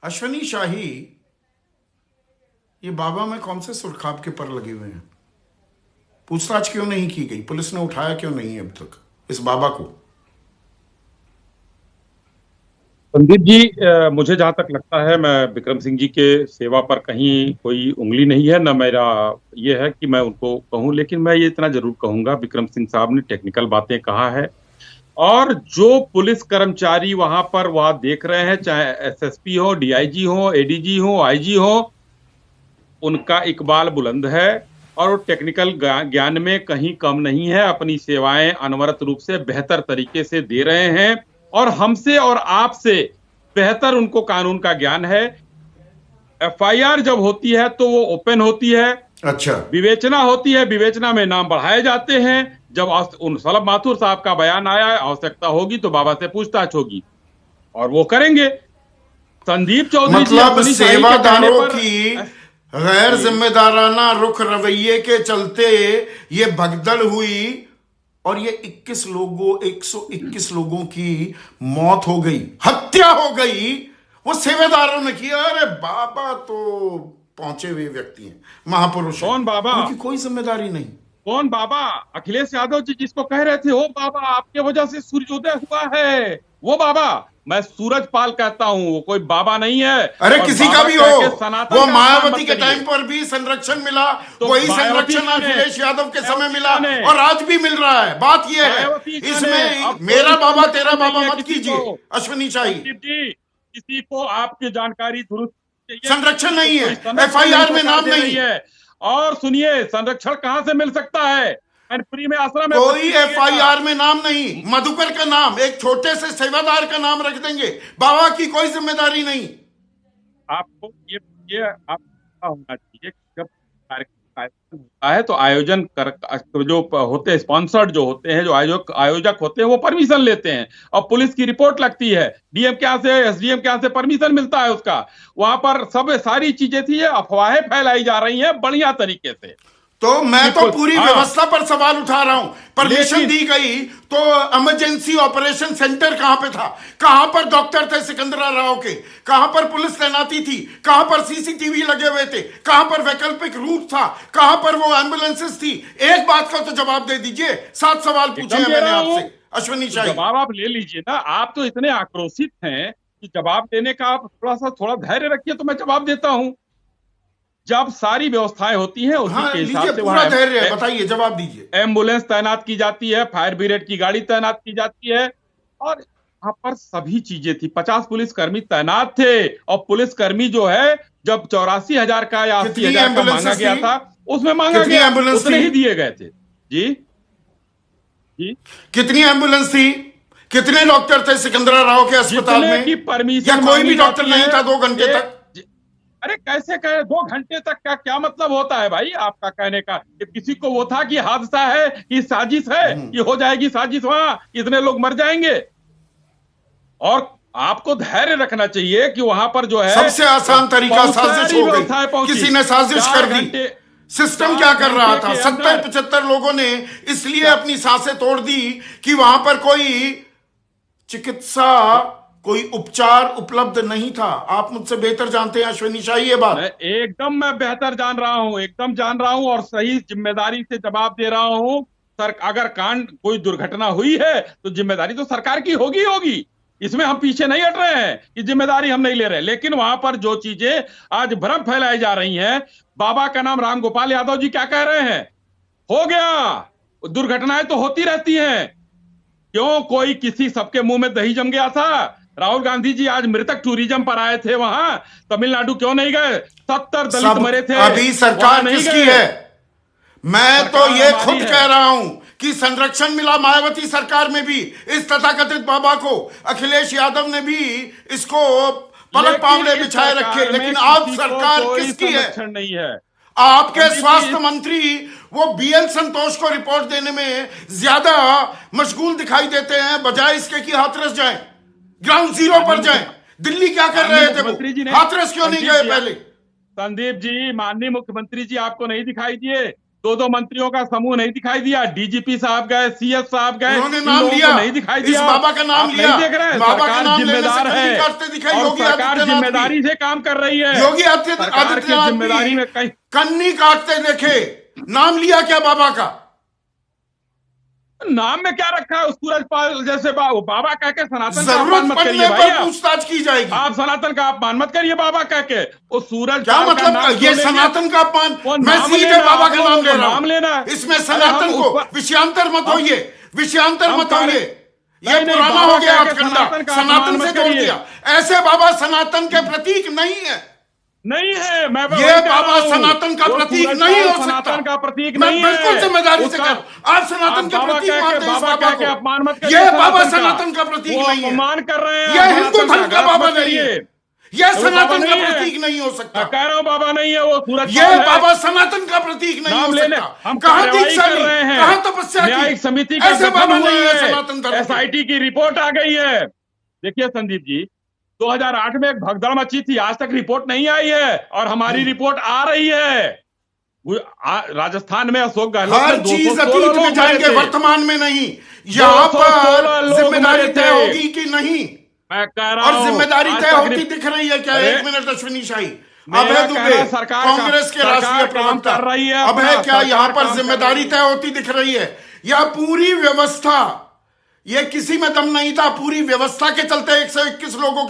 अश्वनी शाही, ये बाबा में कौन से सुरखाब के पर लगे हुए हैं? पूछताछ क्यों नहीं की गई? पुलिस ने उठाया क्यों नहीं अब तक इस बाबा को? संदीप जी, मुझे जहां तक लगता है, मैं विक्रम सिंह जी के सेवा पर कहीं कोई उंगली नहीं है, न मेरा ये है कि मैं उनको कहूं। लेकिन मैं ये इतना जरूर कहूंगा, विक्रम सिंह साहब ने टेक्निकल बातें कहा है। और जो पुलिस कर्मचारी वहां पर वह देख रहे हैं, चाहे एसएसपी हो, डीआईजी हो, एडीजी हो, आईजी हो, उनका इकबाल बुलंद है और वो टेक्निकल ज्ञान में कहीं कम नहीं है। अपनी सेवाएं अनवरत रूप से बेहतर तरीके से दे रहे हैं और हमसे और आपसे बेहतर उनको कानून का ज्ञान है। एफआईआर जब होती है तो वो ओपन होती है। अच्छा। विवेचना होती है, विवेचना में नाम बढ़ाए जाते हैं। जब उन सलब माथुर साहब का बयान आया है, आवश्यकता होगी तो बाबा से पूछताछ होगी और वो करेंगे। संदीप चौधरी जी मतलब अपनी शाही के कहने सेवादारों पर की गैर जिम्मेदाराना रुख रवैये के चलते ये भगदड़ हुई और ये 121 लोगों की मौत हो गई, हत्या हो गई। वो सेवादारों ने किया। अरे बाबा तो पहुंचे हुए व्यक्ति हैं, महापुरुष हैं, कौन बाबा? उनकी कोई जिम्मेदारी नहीं। कौन बाबा? अखिलेश यादव जी जिसको कह रहे थे, ओ बाबा आपके वजह से सूर्योदय हुआ है, वो बाबा। मैं सूरजपाल कहता हूं, वो कोई बाबा नहीं है। अरे और किसी का बाबा भी कह हो, के सनातन वो का अपमान मायावती मत के करिए। टाइम पर भी संरक्षण मिला, तो वही मायावती संरक्षण कौन है? अखिलेश यादव के समय मिला मायावती और आज भी मिल रहा है। बात यह है, मायावती कौन है? इसमें अब मेरा कोई बाबा संरक्षण तेरा नहीं बाबा है मत किसी कीजिए को। अश्वनी शाही। संदीप जी, किसी को आपकी जानकारी दुरुस्त चाहिए, संरक्षण किसी को नहीं है, कोई संरक्षण नहीं एफआईआर में सरकार नाम दे नहीं। रही है। और सुनिए, संरक्षण कहां से मिल सकता है? फ्री में आश्रम है, कोई बच्ची रहिएगा। एफआईआर में नाम नहीं। मधुकर का नाम, एक छोटे से सेवादार का नाम रख देंगे, बाबा की कोई जिम्मेदारी नहीं। आपको ये आपका होना चाहिए कि जब कार्यक्रम का आयोजन होता है तो आयोजन कर जो होते हैं, स्पॉन्सर्ड जो होते हैं, जो आयोजक होते हैं, वो परमिशन लेते हैं और पुलिस की रिपोर्ट लगती है। डीएम के यहाँ से, एसडीएम के यहाँ से परमिशन मिलता है उसका। वहां पर सब सारी चीजें थी। अफवाहें फैलाई जा रही हैं बढ़िया तरीके से। तो मैं तो पूरी हाँ, व्यवस्था पर सवाल उठा रहा हूं। परमिशन लेकिन दी गई तो इमरजेंसी ऑपरेशन सेंटर कहां पे था? कहां पर डॉक्टर थे सिकंदरा राव के? कहां पर पुलिस तैनाती थी? कहां पर सीसीटीवी लगे हुए थे? कहां पर वैकल्पिक रूट था? कहां पर वो एम्बुलेंसेस थी? एक बात का तो जवाब दे दीजिए। 7 सवाल पूछे हैं मैंने आपसे अश्वनी शाही। जवाब आप ले लीजिए ना। आप तो इतने आक्रोशित हैं कि जवाब देने का आप थोड़ा धैर्य रखिए तो मैं जवाब देता हूं। जब सारी व्यवस्थाएं होती हैं उसी हाँ के लीजिए, हिसाब से पूरा वहां धैर्य है, बताइए, जवाब दीजिए। एम्बुलेंस तैनात की जाती है, फायर ब्रिगेड की गाड़ी तैनात की जाती है और वहां पर सभी चीजें थी। 50 पुलिसकर्मी तैनात थे और पुलिसकर्मी जो है, जब 84,000 का या 80,000 का मांगा गया था, उसमें मांगा कितनी गया एम्बुलेंस उतने थी? ही दिए गए थे। जी जी, कितनी एम्बुलेंस थी? कितने डॉक्टर थे सिकंदरा राव के अस्पताल जितने में? की परमिशन या कोई भी मांगी डॉक्टर जाती नहीं है। था 2 घंटे तक? अरे कैसे कहे 2 घंटे तक का क्या मतलब होता है भाई आपका कहने का? कि किसी को वो था कि हादसा है, कि साजिश है, कि हो जाएगी साजिश, वहां इतने लोग मर जाएंगे। और आपको धैर्य रखना चाहिए कि वहां पर जो है सबसे आसान तरीका साजिश हो गई। किसी ने साजिश कर दी। सिस्टम क्या कर रहा था? 70-75 लोगों ने इसलिए अपनी सांसें तोड़ दी कि वहां पर कोई चिकित्सा, कोई उपचार उपलब्ध नहीं था। आप मुझसे बेहतर जानते हैं अश्वनी शाही ये बात। एकदम मैं बेहतर जान रहा हूं, एकदम जान रहा हूं और सही जिम्मेदारी से जवाब दे रहा हूं। सर, अगर कांड कोई दुर्घटना हुई है तो जिम्मेदारी तो सरकार की होगी होगी। इसमें हम पीछे नहीं हट रहे हैं कि जिम्मेदारी हम नहीं ले रहे। लेकिन वहां पर जो चीजें आज भ्रम फैलाई जा रही हैं, बाबा का नाम राम गोपाल यादव जी क्या कह रहे हैं? हो गया, दुर्घटनाएं तो होती रहती हैं। क्यों कोई किसी सबके मुंह में दही जम गया था? राहुल गांधी जी आज मृतक टूरिज्म पर आए थे, वहां तमिलनाडु क्यों नहीं गए? 70 दलित मरे थे, अभी सरकार नहीं किसकी गए। है? मैं तो ये खुद है। कह रहा हूं कि संरक्षण मिला मायावती सरकार में भी इस तथाकथित बाबा को। अखिलेश यादव ने भी इसको पलक पावड़े बिछाए रखे। लेकिन अब सरकार किसकी है? नहीं है। आपके स्वास्थ्य मंत्री वो बीएल संतोष को रिपोर्ट देने में ज्यादा मशगूल दिखाई देते हैं, बजाय इसके कि हाथरस जाएं, ग्राउंड जीरो पर जाएं। दिल्ली क्या कर रहे थे वो? हाथरस क्यों नहीं गए पहले? संदीप जी, माननीय मुख्यमंत्री जी आपको नहीं दिखाई दिए? दो मंत्रियों का समूह नहीं दिखाई दिया, डीजीपी साहब गए, सीएस साहब गए, उन्होंने इन नाम लोगों लिया, को नहीं दिखाई इस दिया। बाबा का नाम आप लिया, नहीं देख रहे हैं, बाबा का सरकार नाम लेने से जिम्मेदार कहीं है काटते दिखाई और योगी सरकार आदित्यनाथ भी। जिम्मेदारी से काम कर रही है। योगी सरकार की आदित्यनाथ जिम्मेदारी भी में कहीं कन्नी काटते देखे, नाम लिया क्या बाबा का? नाम में क्या रखा है उस सूरजपाल जैसे बाबा कह के सनातन का जरूरत अपमान मत पड़ने करिए भाई। पर पूछताछ की जाएगी। आप सनातन का अपमान मत करिए बाबा कह के। वो सूरज क्या मतलब ये सनातन का अपमान? मैं सीधे बाबा का नाम ले रहा नाम लेना हूं। इसमें सनातन को विषयांतर मत होइए, विषयांतर मत होइए। ये पुराना हो गया हथकंडा, सनातन से जोड़ दिया। ऐसे बाबा सनातन के प्रतीक नहीं है, नहीं है। मैं ये बाबा सनातन का प्रतीक नहीं हो सकता। सनातन का प्रतीक मैं नहीं है। बिल्कुल जिम्मेदारी से कर, आप सनातन के प्रतीक मानते हैं इस बाबा को, अपमान मत करिए। ये बाबा सनातन का प्रतीक नहीं है, अपमान कर रहे हैं। ये हिंदू धर्म का बाबा नहीं है, ये सनातन का प्रतीक नहीं हो सकता। कह रहा हूँ बाबा नहीं है वो सूरज, ये बाबा सनातन का प्रतीक नहीं हो सकता। हम कहां कार्रवाई दीक्षा कर ली, रहे हैं, कहां तपस्या की? न्यायिक समिति का ऐसे गठन बाबा हुआ नहीं है है, सनातन धर्म के। एसआईटी की रिपोर्ट आ गई है। देखिए संदीप जी, 2008 में एक भगदड़ मची थी, आज तक रिपोर्ट नहीं आई है और हमारी रिपोर्ट आ रही है। राजस्थान में अशोक गहलोत हर चीज अतीत में जाएंगे, वर्तमान में नहीं। यहाँ पर जिम्मेदारी तय होगी कि नहीं, मैं कह रहा हूं, और जिम्मेदारी तय होती दिख रही है क्या? एक मिनट अश्विनी शाही, अभय दुबे कांग्रेस के राष्ट्रीय प्रवक्ता, अभय क्या यहाँ पर जिम्मेदारी तय होती दिख रही है? या पूरी व्यवस्था, ये किसी में दम नहीं था, पूरी व्यवस्था के चलते 121 लोगों